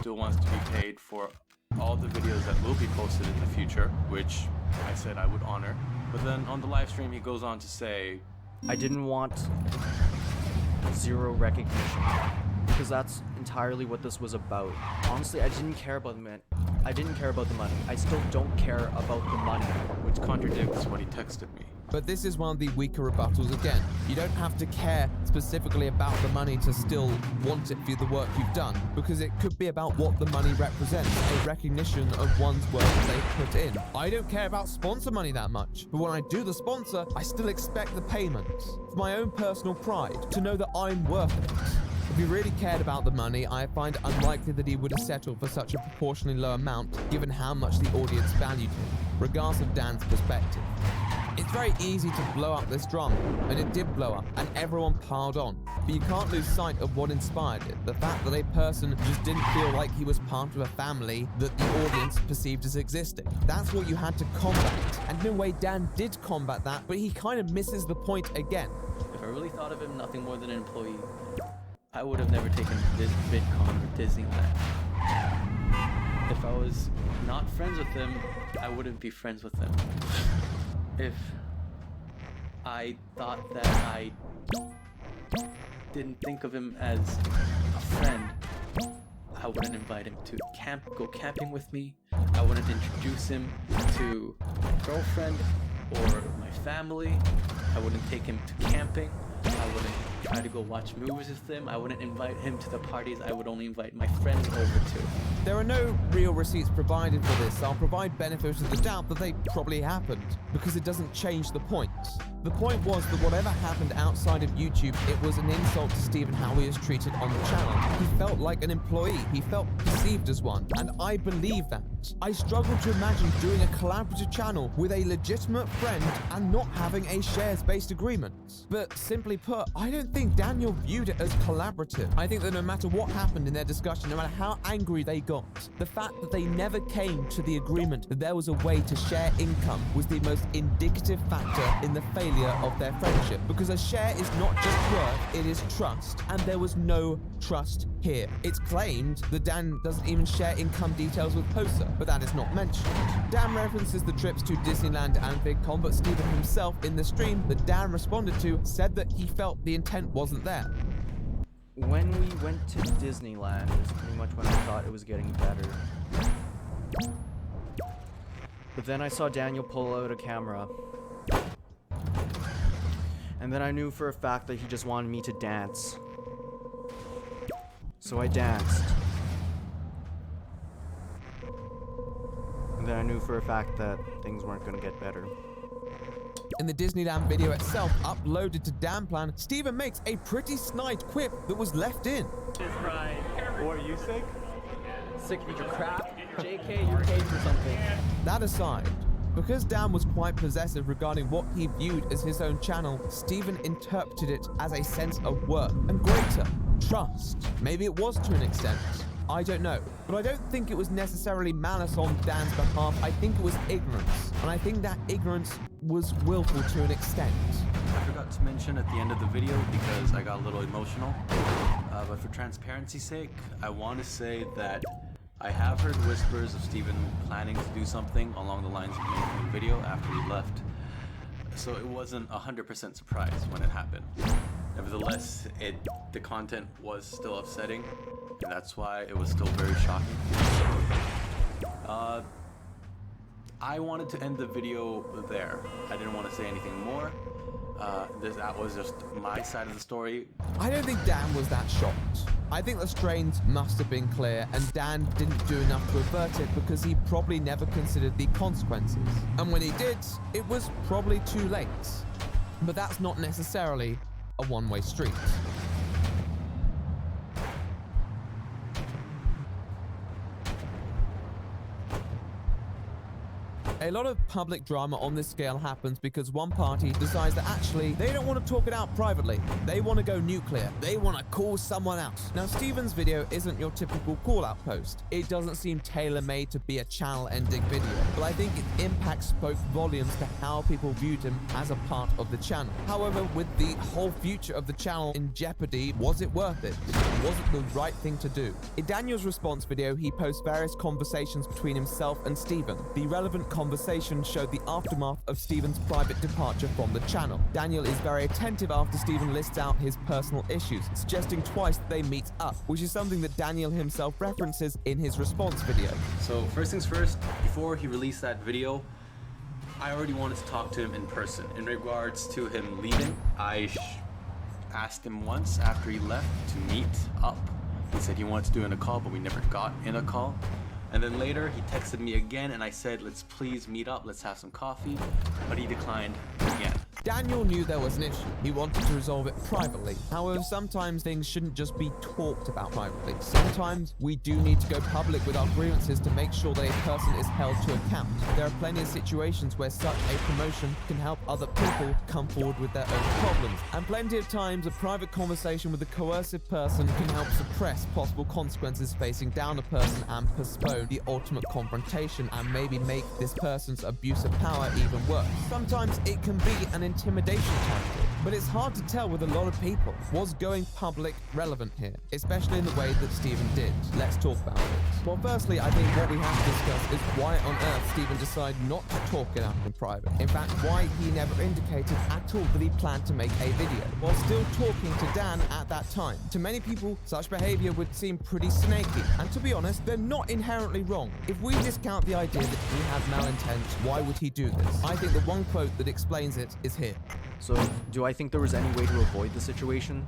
still wants to be paid for all the videos that will be posted in the future, which I said I would honor. But then on the live stream, he goes on to say, I didn't want zero recognition, because that's entirely what this was about. Honestly, I didn't care about the money. I still don't care about the money. which contradicts what he texted me. But this is one of the weaker rebuttals again. You don't have to care specifically about the money to still want it for the work you've done, because it could be about what the money represents, a recognition of one's work they put in. I don't care about sponsor money that much, but when I do the sponsor, I still expect the payments. For my own personal pride, to know that I'm worth it. If he really cared about the money, I find unlikely that he would have settled for such a proportionally low amount, given how much the audience valued him, regardless of Dan's perspective. It's very easy to blow up this drama, and it did blow up, and everyone piled on. But you can't lose sight of what inspired it, the fact that a person just didn't feel like he was part of a family that the audience perceived as existing. That's what you had to combat, and in a way Dan did combat that, but he kind of misses the point again. If I really thought of him nothing more than an employee, I would have never taken this VidCon or Disneyland. If I was not friends with him, I wouldn't be friends with him. If I thought that I didn't think of him as a friend, I wouldn't invite him to go camping with me. I wouldn't introduce him to my girlfriend or my family. I wouldn't take him to camping. I wouldn't try to go watch movies with him. I wouldn't invite him to the parties. I would only invite my friends over to. There are no real receipts provided for this. I'll provide benefit of the doubt that they probably happened, because it doesn't change the point. The point was that whatever happened outside of YouTube, it was an insult to Stephen how he is treated on the channel. He felt like an employee. He felt perceived as one, and I believe that. I struggle to imagine doing a collaborative channel with a legitimate friend and not having a shares-based agreement. But simply put, I don't think Daniel viewed it as collaborative. I think that no matter what happened in their discussion, no matter how angry they got, the fact that they never came to the agreement that there was a way to share income was the most indicative factor in the failure of their friendship. Because a share is not just worth, it is trust, and there was no trust here. It's claimed that Dan doesn't even share income details with Posa, but that is not mentioned. Dan references the trips to Disneyland and VidCon, but Stephen himself in the stream that Dan responded to said that he felt the intent wasn't there. When we went to Disneyland is pretty much when I thought it was getting better. But then I saw Daniel pull out a camera. And then I knew for a fact that he just wanted me to dance. So I danced. And then I knew for a fact that things weren't gonna get better. In the Disneyland video itself, uploaded to Danplan, Stephen makes a pretty snide quip that was left in. Right. Or are you sick? Sick with your crap? JK, you're paid for something. That aside, because Dan was quite possessive regarding what he viewed as his own channel, Stephen interpreted it as a sense of worth and greater trust. Maybe it was to an extent. I don't know. But I don't think it was necessarily malice on Dan's behalf. I think it was ignorance. And I think that ignorance was willful to an extent. I forgot to mention at the end of the video because I got a little emotional. But for transparency's sake, I want to say that I have heard whispers of Stephen planning to do something along the lines of making a video after he left. So it wasn't 100% surprised when it happened. Nevertheless, the content was still upsetting, and that's why it was still very shocking. I wanted to end the video there. I didn't want to say anything more. That was just my side of the story. I don't think Dan was that shocked. I think the strains must have been clear, and Dan didn't do enough to avert it because he probably never considered the consequences. And when he did, it was probably too late. But that's not necessarily a one-way street. A lot of public drama on this scale happens because one party decides that actually they don't want to talk it out privately. They want to go nuclear. They want to call someone out. Now, Steven's video isn't your typical call-out post. It doesn't seem tailor-made to be a channel-ending video, but I think its impact spoke volumes to how people viewed him as a part of the channel. However, with the whole future of the channel in jeopardy, was it worth it? Was it the right thing to do? In Daniel's response video, he posts various conversations between himself and Steven. The relevant conversation showed the aftermath of Steven's private departure from the channel. Daniel is very attentive after Steven lists out his personal issues, suggesting twice that they meet up, which is something that Daniel himself references in his response video. So first things first, before he released that video, I already wanted to talk to him in person. In regards to him leaving, I asked him once after he left to meet up. He said he wanted to do in a call, but we never got in a call. And then later he texted me again and I said, let's please meet up, let's have some coffee, but he declined again. Daniel knew there was an issue. He wanted to resolve it privately. However, sometimes things shouldn't just be talked about privately. Sometimes we do need to go public with our grievances to make sure that a person is held to account. There are plenty of situations where such a promotion can help other people come forward with their own problems. And plenty of times a private conversation with a coercive person can help suppress possible consequences facing down a person and postpone the ultimate confrontation and maybe make this person's abuse of power even worse. Sometimes it can be an intimidation tactic, but it's hard to tell with a lot of people. Was going public relevant here, especially in the way that Steven did? Let's talk about it. Well, firstly, I think what we have to discuss is why on earth Steven decided not to talk it out in private. In fact, why he never indicated at all that he planned to make a video, while still talking to Dan at that time. To many people, such behavior would seem pretty snaky, and to be honest, they're not inherently wrong. If we discount the idea that he had malintent, why would he do this? I think the one quote that explains it is here. So, do I think there was any way to avoid the situation?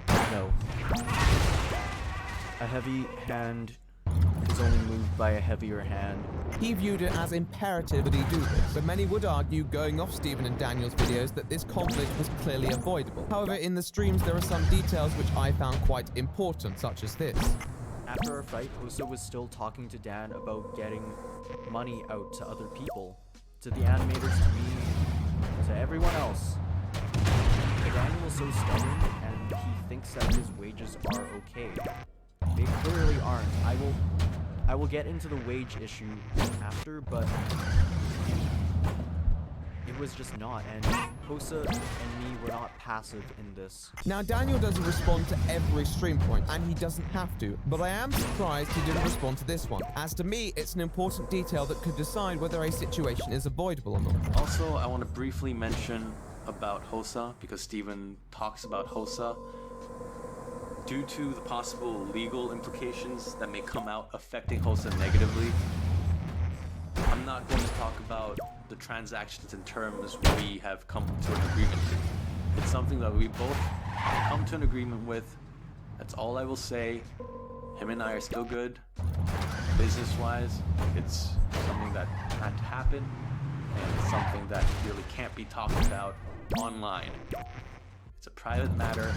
No. A heavy hand is only moved by a heavier hand. He viewed it as imperative that he do this, but many would argue, going off Steven and Daniel's videos, that this conflict was clearly avoidable. However, in the streams there are some details which I found quite important, such as this. After our fight, Hosa was still talking to Dan about getting money out to other people, to the animators, to me, to everyone else. But Daniel was so stubborn, and he thinks that his wages are okay. They clearly aren't. I will get into the wage issue after, but it was just not, and Hosa and me were not passive in this. Now, Daniel doesn't respond to every stream point, and he doesn't have to, but I am surprised he didn't respond to this one. As to me, it's an important detail that could decide whether a situation is avoidable or not. Also, I want to briefly mention about Hosa, because Steven talks about Hosa. Due to the possible legal implications that may come out affecting Hosa negatively, I'm not going to talk about the transactions and terms we have come to an agreement to. It's something that we both come to an agreement with. That's all I will say. Him and I are still good. Business-wise, it's something that had to happen, and it's something that really can't be talked about online. It's a private matter,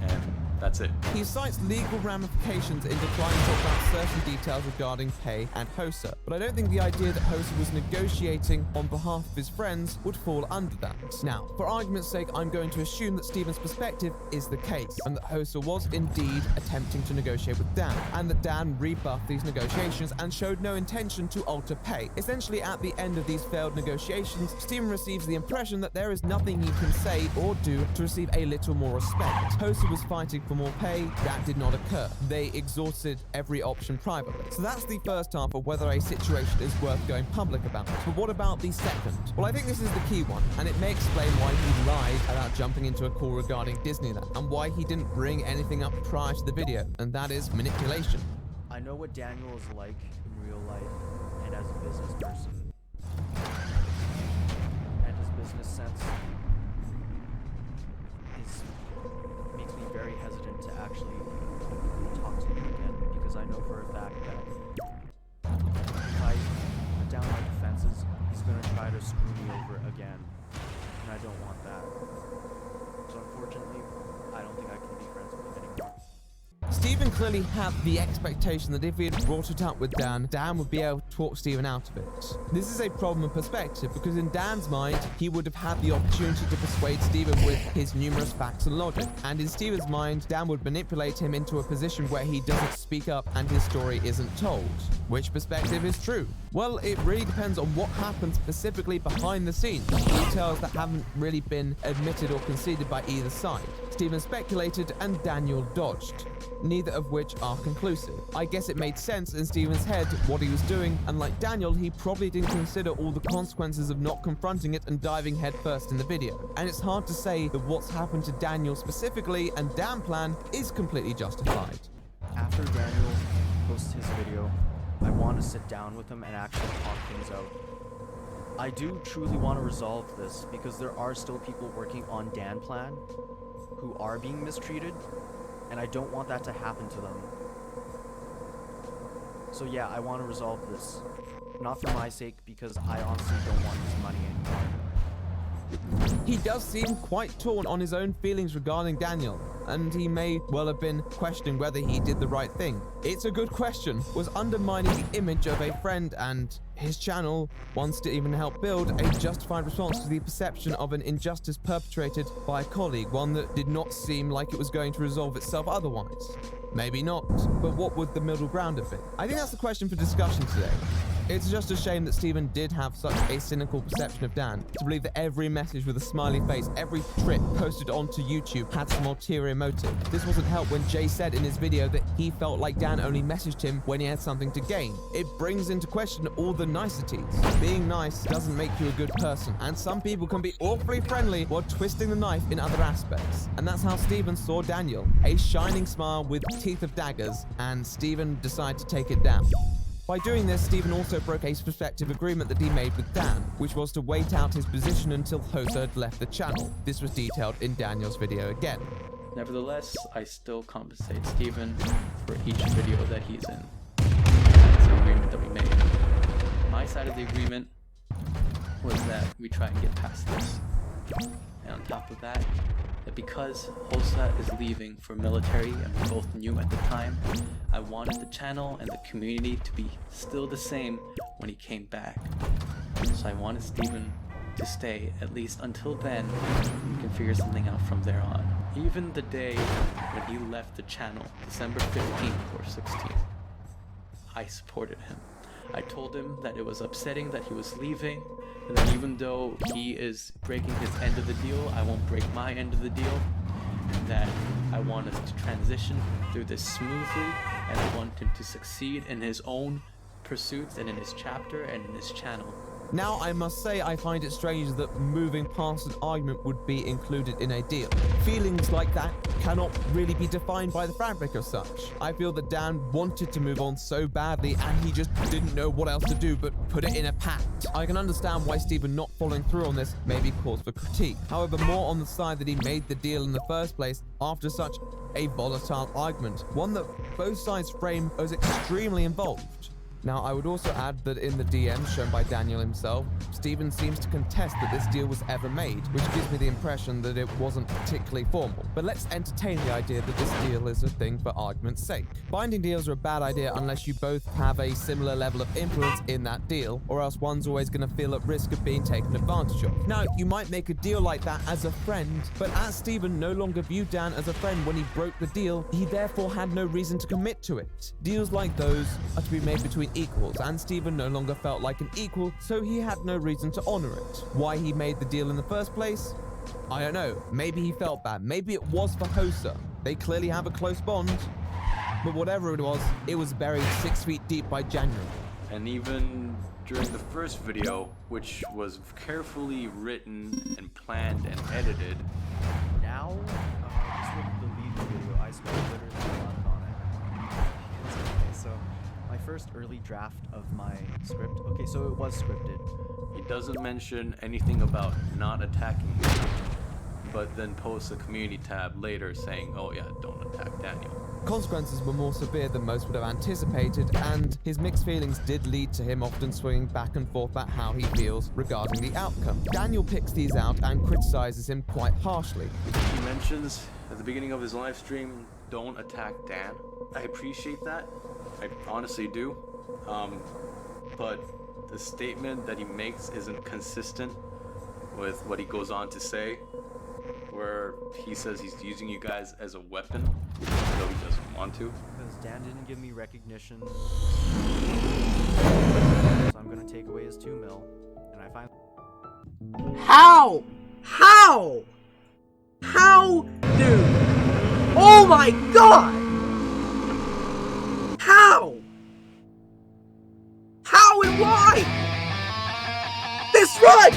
and that's it. He cites legal ramifications in declining to talk about certain details regarding pay and Hosa, but I don't think the idea that Hosa was negotiating on behalf of his friends would fall under that. Now, for argument's sake, I'm going to assume that Steven's perspective is the case, and that Hosa was indeed attempting to negotiate with Dan, and that Dan rebuffed these negotiations and showed no intention to alter pay. Essentially, at the end of these failed negotiations, Steven receives the impression that there is nothing he can say or do to receive a little more respect. Hosa was fighting for more pay. That did not occur. They exhausted every option privately. So that's the first half of whether a situation is worth going public about. But what about the second? Well, I think this is the key one, and it may explain why he lied about jumping into a call regarding Disneyland, and why he didn't bring anything up prior to the video, and that is manipulation. I know what Daniel is like in real life and as a business person. And his business sense makes me very hesitant to actually talk to him again, because I know for a fact that if I put down my defenses, he's going to try to screw me over again, and I don't want that. So unfortunately, I don't think I can be friends with him anymore. Steven clearly had the expectation that if he had brought it up with Dan, Dan would be able to talk Steven out of it. This is a problem of perspective, because in Dan's mind, he would have had the opportunity to persuade Steven with his numerous facts and logic. And in Steven's mind, Dan would manipulate him into a position where he doesn't speak up and his story isn't told. Which perspective is true? Well, it really depends on what happens specifically behind the scenes, details that haven't really been admitted or conceded by either side. Steven speculated and Daniel dodged, neither of which are conclusive. I guess it made sense in Steven's head what he was doing, and like Daniel, he probably didn't consider all the consequences of not confronting it and diving headfirst in the video. And it's hard to say that what's happened to Daniel specifically and Dan's plan is completely justified. After Daniel posts his video, I want to sit down with him and actually talk things out. I do truly want to resolve this because there are still people working on Dan plan who are being mistreated, and I don't want that to happen to them. So yeah, I want to resolve this. Not for my sake, because I honestly don't want his money anymore. He does seem quite torn on his own feelings regarding Daniel, and he may well have been questioning whether he did the right thing. It's a good question. Was undermining the image of a friend and his channel, once to even help build, a justified response to the perception of an injustice perpetrated by a colleague, one that did not seem like it was going to resolve itself otherwise? Maybe not, but what would the middle ground have been? I think that's the question for discussion today. It's just a shame that Steven did have such a cynical perception of Dan, to believe that every message with a smiley face, every trip posted onto YouTube had some ulterior motive. This wasn't helped when Jay said in his video that he felt like Dan only messaged him when he had something to gain. It brings into question all the niceties. Being nice doesn't make you a good person, and some people can be awfully friendly while twisting the knife in other aspects. And that's how Steven saw Daniel, a shining smile with teeth of daggers, and Steven decided to take it down. By doing this, Steven also broke a prospective agreement that he made with Dan, which was to wait out his position until Hosa had left the channel. This was detailed in Daniel's video again. Nevertheless, I still compensate Steven for each video that he's in. That's the agreement that we made. My side of the agreement was that we try and get past this. And on top of that, that because Hosa is leaving for military and we both knew at the time, I wanted the channel and the community to be still the same when he came back. So I wanted Steven to stay at least until then. We can figure something out from there on. Even the day when he left the channel, December 15th or 16th, I supported him. I told him that it was upsetting that he was leaving, and that even though he is breaking his end of the deal, I won't break my end of the deal, and that I want us to transition through this smoothly, and I want him to succeed in his own pursuits and in his chapter and in his channel. Now, I must say I find it strange that moving past an argument would be included in a deal. Feelings like that cannot really be defined by the fabric of such. I feel that Dan wanted to move on so badly and he just didn't know what else to do but put it in a pact. I can understand why Steven not following through on this may be cause for critique. However, more on the side that he made the deal in the first place after such a volatile argument, one that both sides frame as extremely involved. Now, I would also add that in the DMs shown by Daniel himself, Steven seems to contest that this deal was ever made, which gives me the impression that it wasn't particularly formal. But let's entertain the idea that this deal is a thing for argument's sake. Binding deals are a bad idea unless you both have a similar level of influence in that deal, or else one's always going to feel at risk of being taken advantage of. Now, you might make a deal like that as a friend, but as Steven no longer viewed Dan as a friend when he broke the deal, he therefore had no reason to commit to it. Deals like those are to be made between equals, and Steven no longer felt like an equal, so he had no reason to honor it. Why he made the deal in the first place? I don't know. Maybe he felt bad. Maybe it was for Hosa. They clearly have a close bond. But whatever it was buried 6 feet deep by January. And even during the first video, which was carefully written and planned and edited, Now, this was the lead video. I spent literally a month on it. Okay, so my first early draft of my script. Okay, so it was scripted. he doesn't mention anything about not attacking him, but then posts a community tab later saying, oh yeah, don't attack Daniel. Consequences were more severe than most would have anticipated, and his mixed feelings did lead to him often swinging back and forth about how he feels regarding the outcome. Daniel picks these out and criticizes him quite harshly. He mentions at the beginning of his live stream, don't attack Dan. I appreciate that. I honestly do. But the statement that he makes isn't consistent with what he goes on to say, where he says he's using you guys as a weapon, though he doesn't want to. Because Dan didn't give me recognition. So I'm gonna take away his 2 mil. And I find. How? How? How? Dude. Oh my god! How? How and why? This run!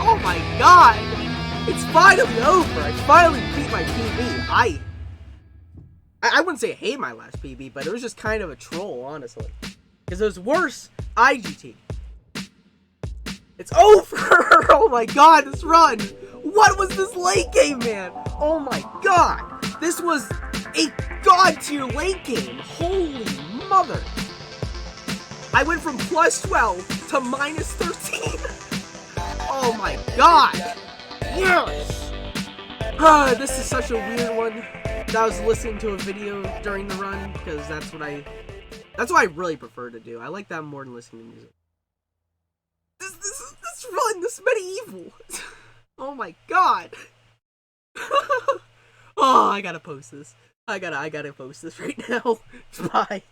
Oh my god! It's finally over! I finally beat my PB. I wouldn't say I hate my last PB, but it was just kind of a troll, honestly. Because it was worse IGT. It's over! Oh my god, this run! What was this late game, man? Oh my god! This was a god tier late game! Holy mother! I went from plus 12 to minus 13! Oh my god! Yes! This is such a weird one. I was listening to a video during the run, because that's what I really prefer to do. I like that more than listening to music. This run, this medieval. Oh my god. Oh, I gotta post this. I gotta post this right now. Bye.